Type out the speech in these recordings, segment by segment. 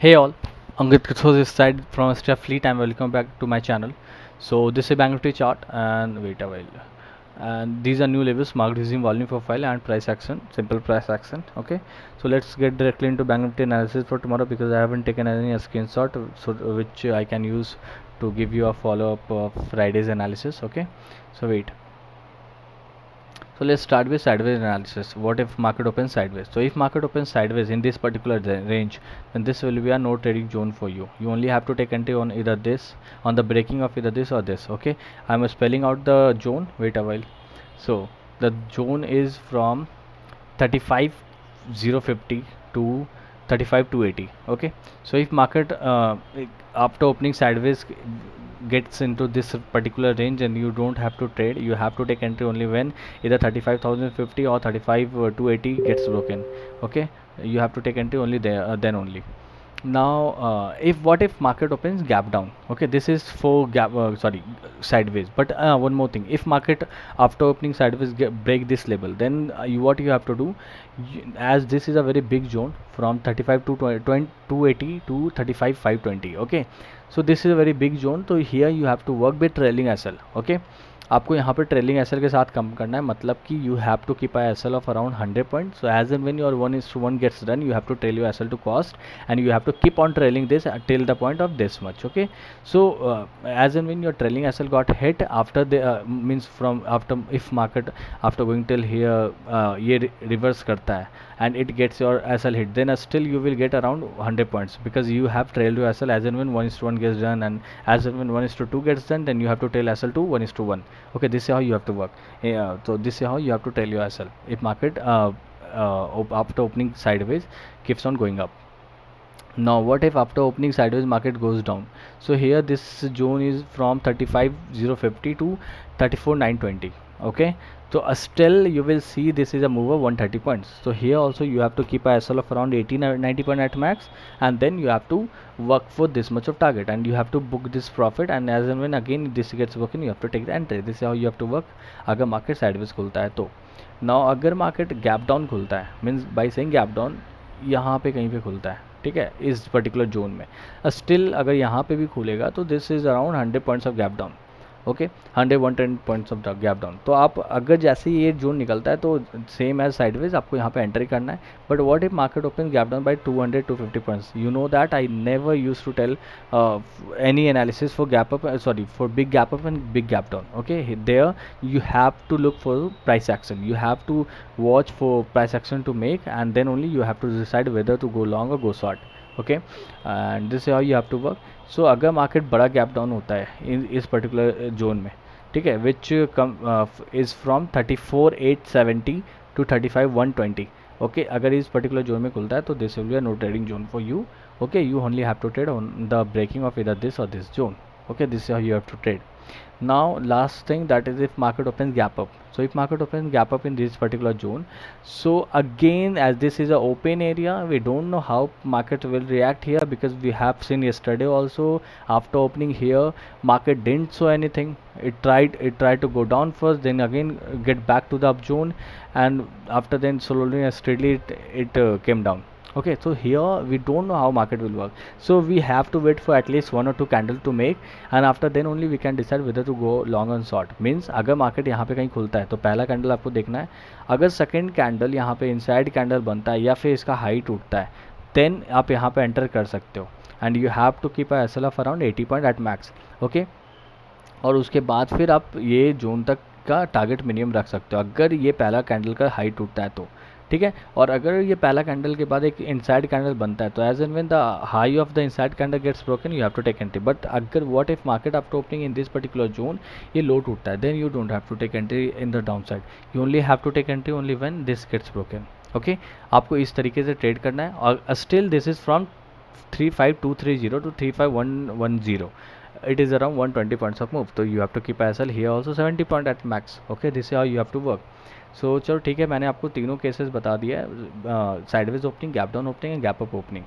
Hey all, Angit Kathos this side from Step Fleet and welcome back to my channel. So this is Bank Nifty chart and wait a while. And these are new levels marked using volume profile and price action, simple price action. Okay, so let's get directly into Bank Nifty analysis for tomorrow because I haven't taken any screenshot so which I can use to give you a follow up of Friday's analysis. Okay, so wait. So let's start with sideways analysis. What if market opens sideways? So if market opens sideways in this particular range, then this will be a no trading zone for you. You only have to take entry on either this, on the breaking of either this or this. Okay, I'm spelling out the zone. Wait a while. So the zone is from 35,050 to 35,280. Okay, so if market after opening sideways gets into this particular range and you don't have to trade, you have to take entry only when either 35,050 or 35,280 gets broken. Okay, you have to take entry only there, then only. Now if what if market opens gap down? Okay, this is for gap, sorry, sideways. But one more thing, if market after opening sideways break this level, then what you have to do, as this is a very big zone from 35 to 280 to 35 520. Okay, so this is a very big zone, so here you have to work with trailing SL. Okay, आपको यहाँ पे trailing SL के साथ कम करना है, मतलब कि you have to keep I SL of around 100 point. So as and when your 1:1 gets done, you have to trail your SL to cost and you have to keep on trailing this till the point of this much. Okay, so as and when your trailing SL got hit after the means from after, if market after going till here ये reverse करता है and it gets your SL hit, then still you will get around 100 points because you have trailed your SL as and when 1:1 gets done, and as and when 1:2 gets done, then you have to trail SL to 1:1. Okay, this is how you have to work. So this is how you have to trail your SL if market after opening sideways keeps on going up. Now what if after opening sideways market goes down? So here this zone is from 35,050 to 34,920. Okay, so still you will see this is a move of 130 points. So here also you have to keep a SL of around 80 90 point at max, and then you have to work for this much of target and you have to book this profit, and as and when again this gets broken, you have to take the entry. This is how you have to work अगर market sideways खुलता है तो. Now अगर market gap down खुलता है, means by saying gap down, यहाँ पे कहीं पे खुलता है, ठीक है, इस पर्टिकुलर जोन में, स्टिल अगर यहाँ पे भी खुलेगा तो this is around 100 points of gap down. Okay, 110 points of gap down. तो आप अगर जैसे ही ये जोन निकलता है तो सेम एज साइडवेज आपको यहाँ पे एंट्री करना है. But what if market open gap down by 200 250 points? You know that I never use to tell any analysis for gap up, sorry, for big gap up and big gap down. Okay, there you have to look for price action, you have to watch for price action to make, and then only you have to decide whether to go long or go short. Okay, and this is how you have to work. So अगर market बड़ा gap down होता है इस particular zone में, ठीक है, which is from 34,870 to 35,120. Okay, अगर इस पर्टिकुलर जोन में खुलता है तो this will be a no trading zone for you. Okay, you only have to trade on the breaking of either this or this zone. Okay, this is how you have to trade. Now last thing, that is if market opens gap up. So if market opens gap up in this particular zone, so again as this is a open area, we don't know how market will react here because we have seen yesterday also after opening here market didn't show anything. It tried to go down first, then again get back to the up zone, and after then slowly and steadily it came down. Okay, so here we don't know how market will work, so we have to wait for at least 1 or 2 candle to make, and after then only we can decide whether to go long or short. Means अगर market यहाँ पे कहीं खुलता है तो पहला candle आपको देखना है, अगर सेकंड कैंडल यहाँ पे इनसाइड कैंडल बनता है या फिर इसका हाई टूटता है, देन आप यहाँ पे एंटर कर सकते हो, and you have to keep a SL of around 80 point at max. Okay, और उसके बाद फिर आप ये जोन तक का टारगेट मिनिमम रख सकते हो अगर ये पहला कैंडल का हाई टूटता है तो, ठीक है. और अगर ये पहला कैंडल के बाद एक इनसाइड कैंडल बनता है तो as and when the high of the inside candle gets broken, you have to take entry. But अगर what if market after opening in this particular zone ये लो टूटता है, then you don't have to take entry in the down side, you only have to take entry only when this gets broken. Okay, आपको इस तरीके से trade करना है. और still this is from 35,230 to 35,110. It is around 120 points of move, so you have to keep SL here also 70 point at max. Okay, this is how you have to work. सो चलो ठीक है, मैंने आपको तीनों cases बता दिया है, sideways opening, gap down opening and gap up opening.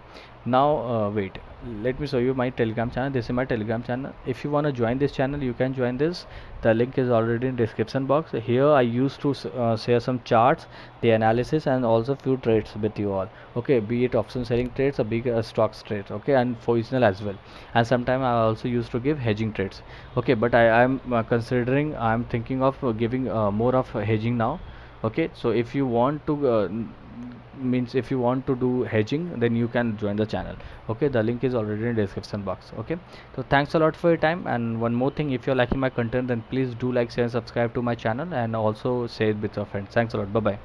Now wait, let me show you my Telegram channel. This is my Telegram channel. If you want to join this channel, you can join this. The link is already in description box. Here I used to share some charts, the analysis, and also few trades with you all. Okay, be it option selling trades or big stocks trades. Okay, and positional as well. And sometime I also used to give hedging trades. Okay, but I'm considering, I'm thinking of giving more of hedging now. Okay, so if you want to means if you want to do hedging, then you can join the channel. Okay, the link is already in description box. Okay, so thanks a lot for your time. And one more thing, if you're liking my content, then please do like, share and subscribe to my channel, and also share it with your friends. Thanks a lot. Bye bye.